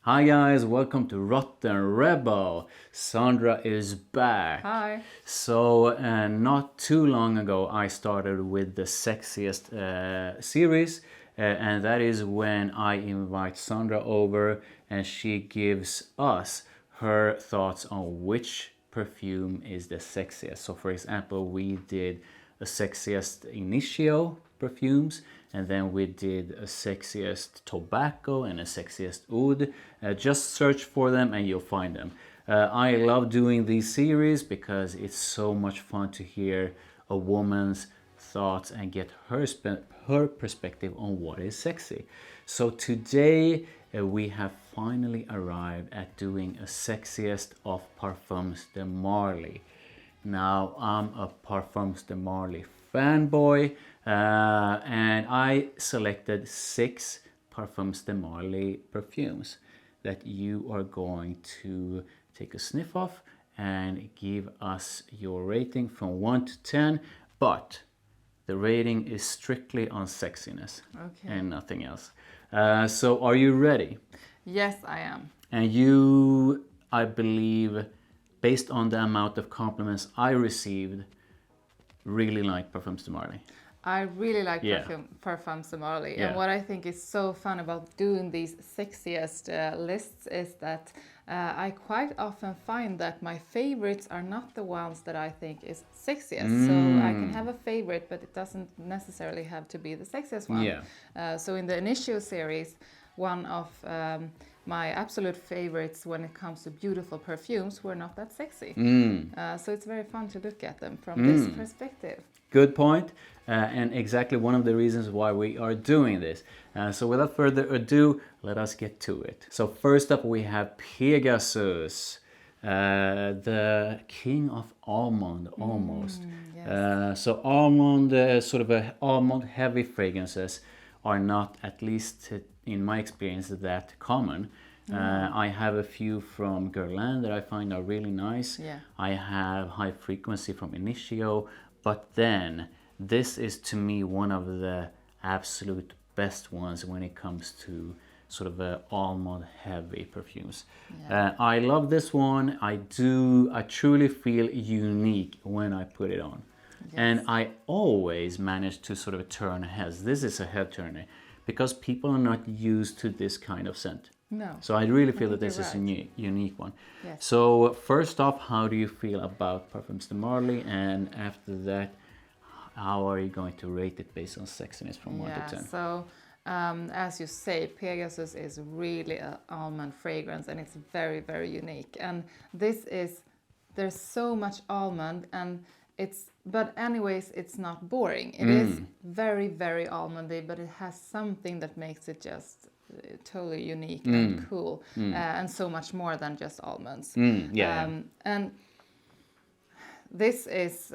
Hi guys, welcome to Rotten Rebel. Sandra is back. Hi. So, not too long ago, I started with the Sexiest series, and that is when I invite Sandra over and she gives us her thoughts on which perfume is the sexiest. So, for example, we did a Sexiest Initio perfumes, and then we did a Sexiest Tobacco and a Sexiest Oud. Just search for them and you'll find them. I love doing these series because it's so much fun to hear a woman's thoughts and get her perspective on what is sexy. So today we have finally arrived at doing a Sexiest of Parfums De Marly. Now, I'm a Parfums De Marly fanboy, and I selected 6 Parfums De Marly perfumes that you are going to take a sniff of and give us your rating from 1 to 10. But the rating is strictly on sexiness and nothing else. So, are you ready? Yes, I am. And you, I believe, based on the amount of compliments I received, really like Parfums De Marly. I really like Yeah. Parfums De Marly. Yeah. And what I think is so fun about doing these sexiest lists is that I quite often find that my favorites are not the ones that I think is sexiest. So I can have a favorite, but it doesn't necessarily have to be the sexiest one. Yeah. So in the initial series, one of my absolute favorites when it comes to beautiful perfumes were not that sexy. So it's very fun to look at them from this perspective. Good point. And exactly one of the reasons why we are doing this. So without further ado, let us get to it. So first up we have Pegasus, the king of almond almost. Yes. So almond, sort of a almond heavy fragrances are not, at least in my experience, that common. I have a few from Guerlain that I find are really nice. Yeah. I have High Frequency from Initio, but then this is to me one of the absolute best ones when it comes to sort of almond heavy perfumes. Yeah. I love this one. I truly feel unique when I put it on. And I always manage to sort of turn heads. This is a head turner because people are not used to this kind of scent. No. So I really feel think that this you're is a right. unique one. Yes. So first off, how do you feel about Parfums De Marly? And after that, how are you going to rate it based on sexiness from 1 to 10? So as you say, Pegasus is really an almond fragrance and it's very, very unique. And there's so much almond and but anyways, it's not boring. It is very, very almondy, but it has something that makes it just totally unique and cool and so much more than just almonds. Yeah. And this is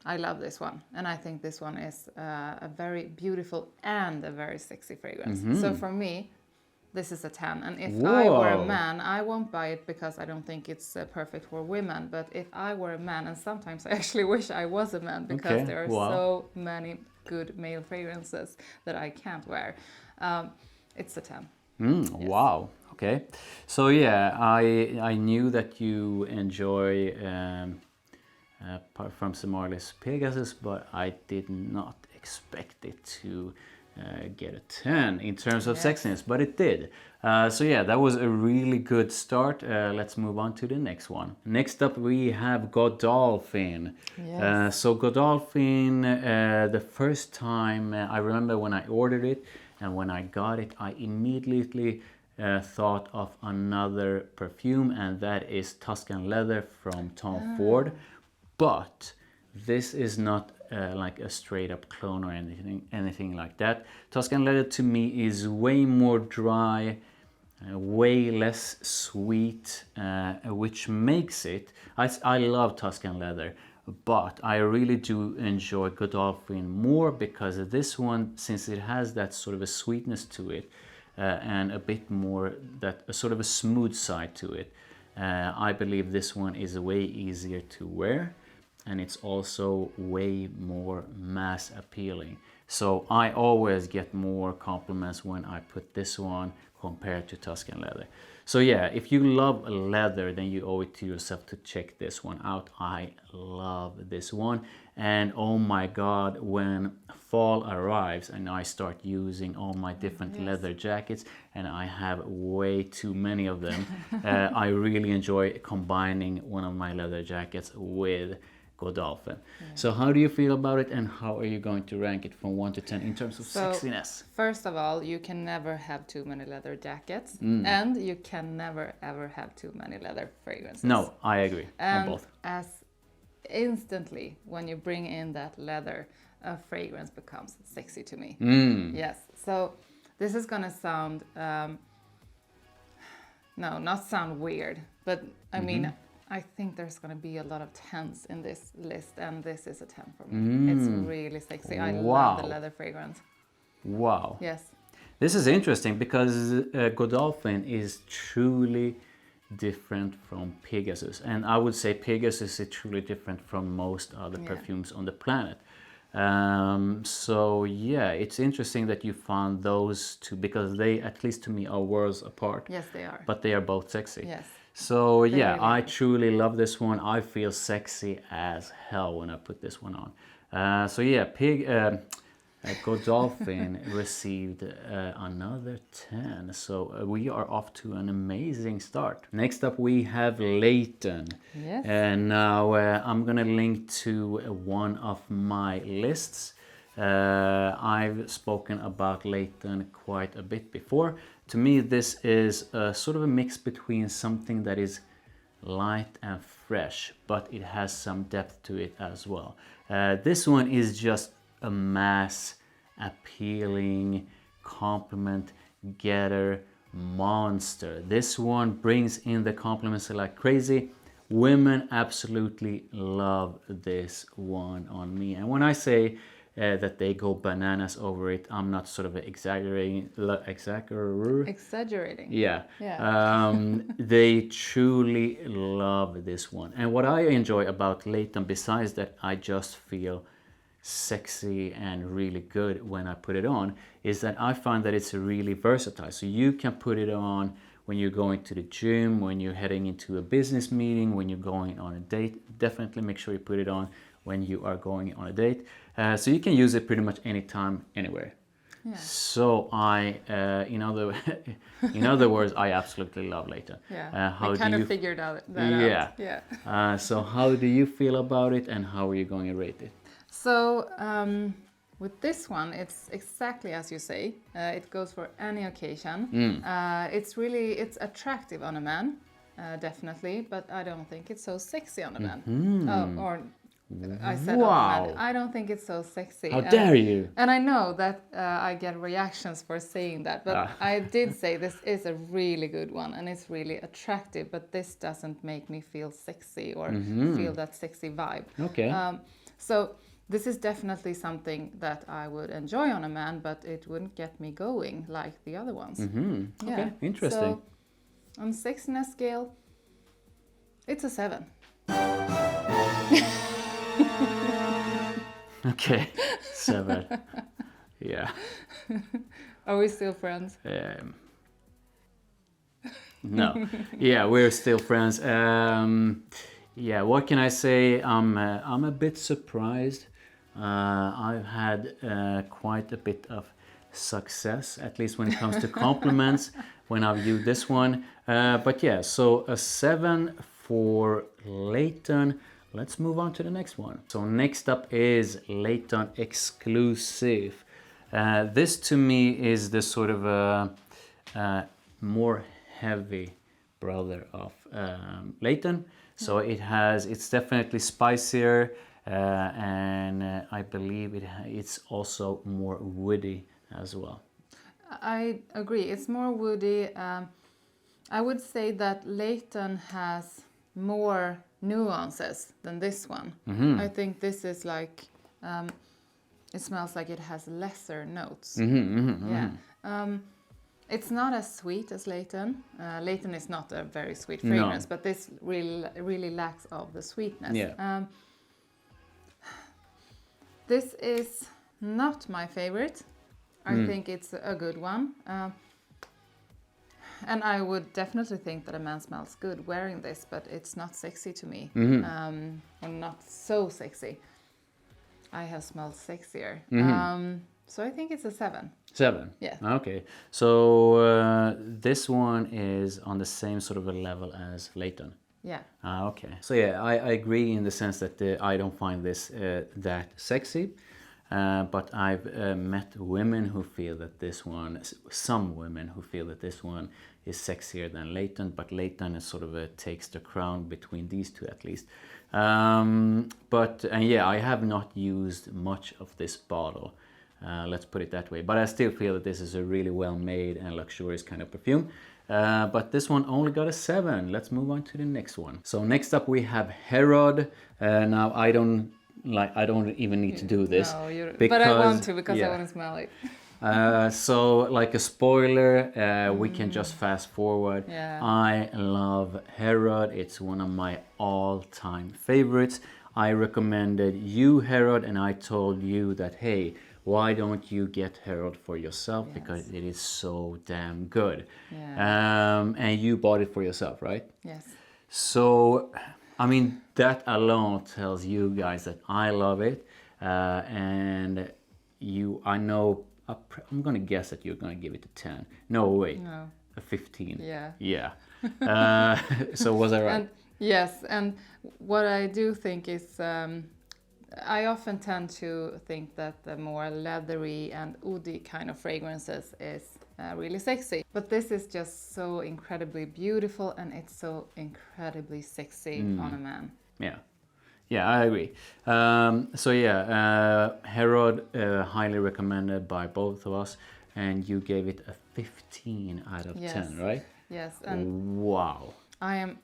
I love this one, and I think this one is a very beautiful and a very sexy fragrance. So for me, this is a 10. And if I were a Whoa. man, I won't buy it because I don't think it's perfect for women. But if I were a man, and sometimes I actually wish I was a man because Okay, there are wow. so many good male fragrances that I can't wear. It's a 10. Wow. Okay. So yeah, I knew that you enjoy Parfums De Marly's Pegasus, but I did not expect it to get a 10 in terms of Yes. sexiness, but it did. So yeah, that was a really good start. Let's move on to the next one. Next up we have Godolphin. Yes. So Godolphin, the first time I remember when I ordered it and when I got it, I immediately thought of another perfume, and that is Tuscan Leather from Tom Ford. But this is not like a straight up clone or anything like that. Tuscan Leather to me is way more dry, way less sweet, which makes it, I love Tuscan Leather, but I really do enjoy Godolphin more because this one, since it has that sort of a sweetness to it and a bit more that a sort of a smooth side to it, I believe this one is way easier to wear. And it's also way more mass appealing. So I always get more compliments when I put this one compared to Tuscan leather. So yeah, if you love leather, then you owe it to yourself to check this one out. I love this one. And oh my God, when fall arrives and I start using all my different leather jackets, and I have way too many of them, I really enjoy combining one of my leather jackets with Godolphin. So how do you feel about it, and how are you going to rank it from 1 to 10 in terms of sexiness? First of all, you can never have too many leather jackets, and you can never ever have too many leather fragrances. No, I agree on both. As instantly when you bring in that leather, a fragrance becomes sexy to me. Yes. So this is gonna sound no, not sound weird, but I mean, I think there's going to be a lot of 10s in this list, and this is a 10 for me. It's really sexy. I love the leather fragrance. Wow. Yes. This is interesting because Godolphin is truly different from Pegasus. And I would say Pegasus is truly different from most other perfumes on the planet. So yeah, it's interesting that you found those two, because they, at least to me, are worlds apart. Yes, they are. But they are both sexy. Yes. So yeah, really I truly love this one. I feel sexy as hell when I put this one on. So yeah, Godolphin received another 10. So we are off to an amazing start. Next up we have Layton. Yes. And now I'm gonna link to one of my lists. I've spoken about Layton quite a bit before. To me, this is sort of a mix between something that is light and fresh, but it has some depth to it as well. This one is just a mass appealing compliment getter monster. This one brings in the compliments like crazy. Women absolutely love this one on me. And when I say that they go bananas over it, I'm not sort of exaggerating. Yeah. They truly love this one. And what I enjoy about Layton, besides that I just feel sexy and really good when I put it on, is that I find that it's really versatile. So you can put it on when you're going to the gym, when you're heading into a business meeting, when you're going on a date. Definitely make sure you put it on when you are going on a date. So you can use it pretty much anytime, anywhere. Yeah. So I, in other words, I absolutely love Layton. Yeah. I kind of figured that out. Yeah. So how do you feel about it, and how are you going to rate it? So with this one, it's exactly as you say. It goes for any occasion. It's attractive on a man, definitely, but I don't think it's so sexy on a man. I said on a man. I don't think it's so sexy. How dare you? And I know that I get reactions for saying that, but I did say this is a really good one and it's really attractive, but this doesn't make me feel sexy or feel that sexy vibe. Okay. So this is definitely something that I would enjoy on a man, but it wouldn't get me going like the other ones. Okay, interesting. So on sexiness scale, it's a 7. Okay, 7. Yeah. Are we still friends? No. Yeah, we're still friends. Yeah, what can I say? I'm a bit surprised. I've had quite a bit of success, at least when it comes to compliments, when I've used this one. But yeah, so a 7 for Layton. Let's move on to the next one. So next up is Layton Exclusif. This to me is the sort of more heavy brother of Layton. So it's definitely spicier, and I believe it's also more woody as well. I agree. It's more woody. I would say that Layton has more nuances than this one. I think this is like, it smells like it has lesser notes. It's not as sweet as Layton. Layton is not a very sweet fragrance, but this really lacks of the sweetness. Yeah. This is not my favorite. I think it's a good one. and I would definitely think that a man smells good wearing this, but it's not sexy to me, or not so sexy. I have smelled sexier. So I think it's a 7. 7? Yeah. Okay. So this one is on the same sort of a level as Layton. Yeah. Okay. So yeah, I agree in the sense that I don't find this that sexy. But I've met women who feel that this one, some women who feel that this one is sexier than Layton, but Layton is sort of takes the crown between these two at least. And yeah, I have not used much of this bottle. Let's put it that way. But I still feel that this is a really well made and luxurious kind of perfume. But this one only got a 7. Let's move on to the next one. So next up we have Herod. Now I don't even need to do this. No, but I want to because I want to smell it. So like a spoiler, we can just fast forward. Yeah. I love Herod. It's one of my all-time favorites. I recommended you Herod, and I told you that, hey, why don't you get Herod for yourself? Yes. Because it is so damn good. Yeah. And you bought it for yourself, right? Yes. So, I mean, that alone tells you guys that I love it. And I know, I'm going to guess that you're going to give it a 10. No, wait. No. A 15. Yeah. Yeah. So was I right? And, yes, and what I do think is, I often tend to think that the more leathery and oody kind of fragrances is really sexy. But this is just so incredibly beautiful, and it's so incredibly sexy on a man. Yeah. Yeah, I agree. So yeah, Herod, highly recommended by both of us, and you gave it a 15 out of 10, right? Yes, and wow. I am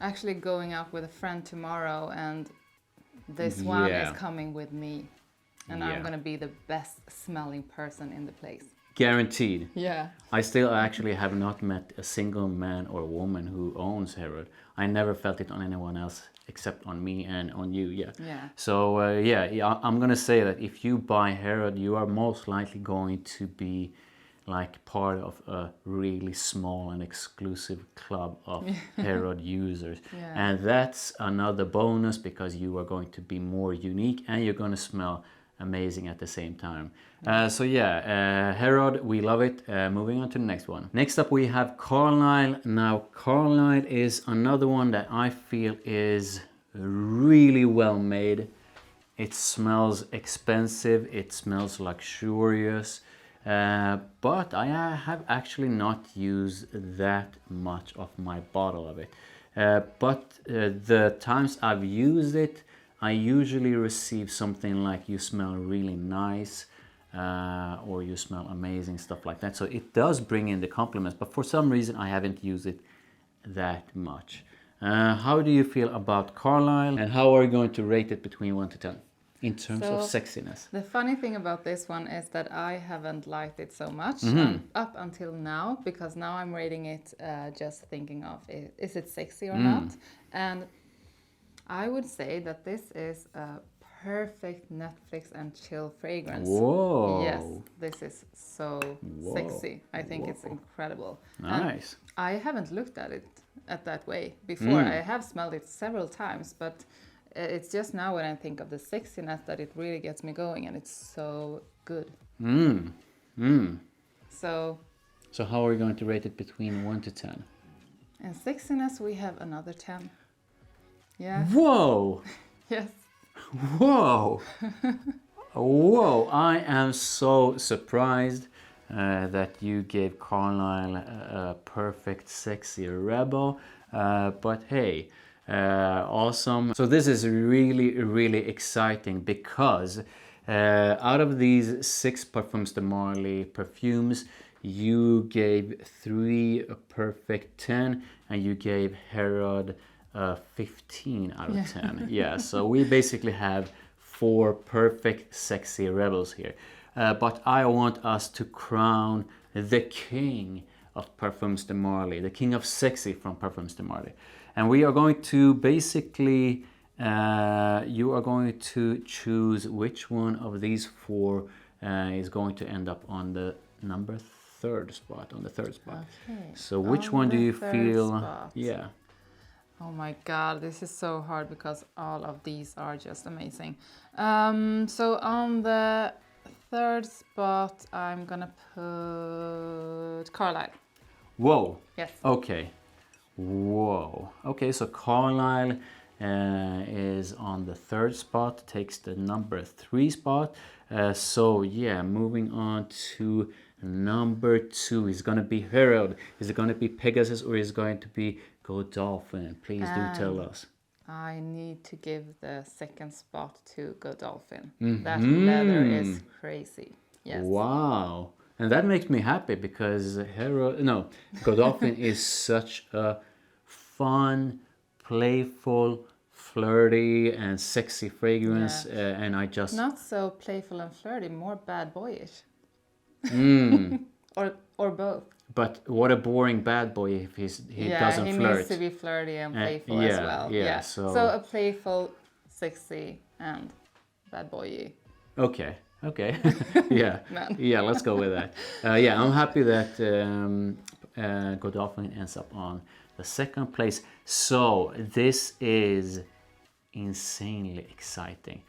actually going out with a friend tomorrow, and this one is coming with me, and I'm gonna be the best smelling person in the place. Guaranteed. Yeah. I still actually have not met a single man or woman who owns Herod. I never felt it on anyone else except on me and on you. Yeah. So I'm gonna say that if you buy Herod, you are most likely going to be like part of a really small and exclusive club of Herod users. And that's another bonus because you are going to be more unique and you're going to smell amazing at the same time. So Herod, we love it. Moving on to the next one. Next up we have Carlisle. Now Carlisle is another one that I feel is really well made. It smells expensive, it smells luxurious. But I have actually not used that much of my bottle of it. But the times I've used it, I usually receive something like you smell really nice or you smell amazing, stuff like that. So it does bring in the compliments, but for some reason I haven't used it that much. How do you feel about Carlisle, and how are you going to rate it between 1 to 10? In terms of sexiness. The funny thing about this one is that I haven't liked it so much up until now, because now I'm rating it just thinking of is it sexy or not. And I would say that this is a perfect Netflix and chill fragrance. Whoa. Yes, this is so sexy. I think it's incredible. Nice. And I haven't looked at it at that way before. I have smelled it several times, but it's just now when I think of the sexiness that it really gets me going, and it's so good. So how are you going to rate it between 1 to 10? And sexiness, we have another 10. Yeah. Whoa! Yes. Whoa! Whoa! I am so surprised that you gave Carlisle a perfect sexy rebel. But hey, awesome. So this is really exciting because out of these 6 Parfums De Marly perfumes, you gave 3 a perfect 10 and you gave Herod a 15 out of 10. Yeah, so we basically have 4 perfect sexy rebels here. But I want us to crown the king of Parfums De Marly, the king of sexy from Parfums De Marly. And we are going to basically, you are going to choose which one of these 4 is going to end up on the number third spot. Okay. So which On one do the you third feel? spot. Yeah. Oh my God, this is so hard because all of these are just amazing. So on the third spot, I'm gonna put Carlisle. Whoa. Yes. Okay. Whoa. Okay, so Carlisle is on the third spot, takes the number 3 spot. So yeah, moving on to number 2 is gonna be Herod. Is it gonna be Pegasus or is it going to be Godolphin? Please do tell us. I need to give the second spot to Godolphin. That leather is crazy. Yes. Wow. And that makes me happy because Godolphin is such a fun, playful, flirty, and sexy fragrance. Yeah. And I just Not so playful and flirty, more bad boyish. or both. But what a boring bad boy if he doesn't he flirt. needs to be flirty and playful as well. Yeah. So a playful, sexy, and bad boy. Okay. Yeah. Man. Yeah, let's go with that. Yeah, I'm happy that Godolphin ends up on the second place. So this is insanely exciting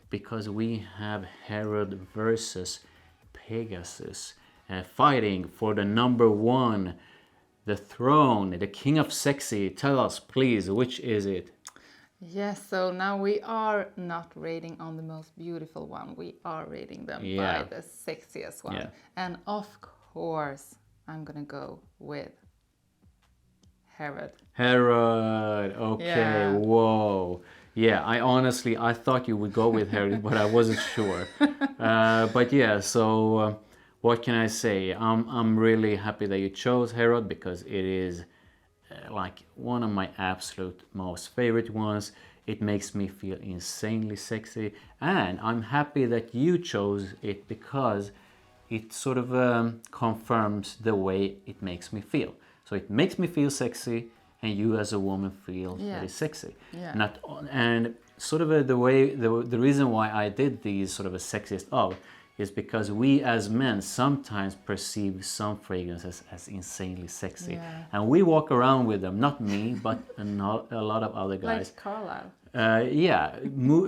because we have Herod versus Pegasus fighting for the number 1, the throne, the king of sexy. Tell us, please, which is it? Yes, so now we are not rating on the most beautiful one. We are rating them by the sexiest one. Yeah. And of course, I'm gonna go with Herod. Okay, Yeah. whoa. Yeah, I thought you would go with Herod, but I wasn't sure. But yeah, so what can I say? I'm really happy that you chose Herod because it is like one of my absolute most favorite ones. It makes me feel insanely sexy, and I'm happy that you chose it because it sort of confirms the way it makes me feel. So it makes me feel sexy, and you as a woman feel that it's sexy. Yeah. And sort of the reason why I did these sort of a sexiest of is because we as men sometimes perceive some fragrances as insanely sexy. Yeah. And we walk around with them, not me, but a lot of other guys. Like Carlisle.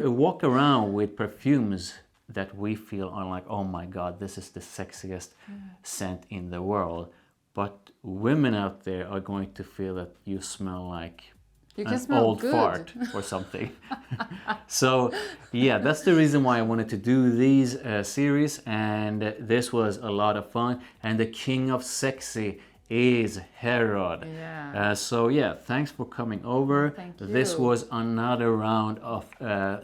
Walk around with perfumes that we feel are like, oh my God, this is the sexiest scent in the world. But women out there are going to feel that you smell like an old fart or something. So yeah, that's the reason why I wanted to do these series, and this was a lot of fun. And the king of sexy is Herod. Yeah. So yeah, thanks for coming over. Thank you. This was another round of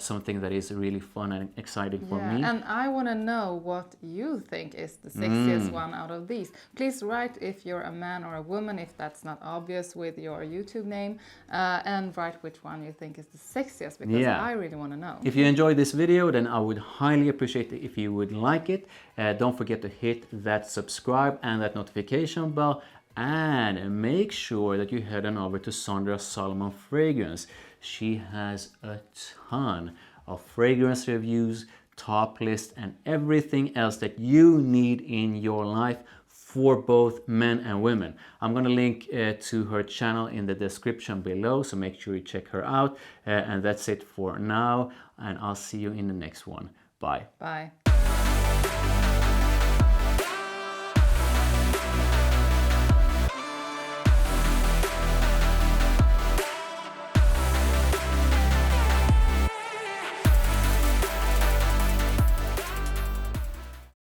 something that is really fun and exciting for me. And I want to know what you think is the sexiest one out of these. Please write if you're a man or a woman, if that's not obvious with your YouTube name, and write which one you think is the sexiest, because I really want to know. If you enjoyed this video, then I would highly appreciate it if you would like it. Don't forget to hit that subscribe and that notification bell. And make sure that you head on over to Sandra Solomon Fragrance. She has a ton of fragrance reviews, top lists, and everything else that you need in your life for both men and women. I'm going to link to her channel in the description below, so make sure you check her out. And that's it for now, and I'll see you in the next one. Bye. Bye.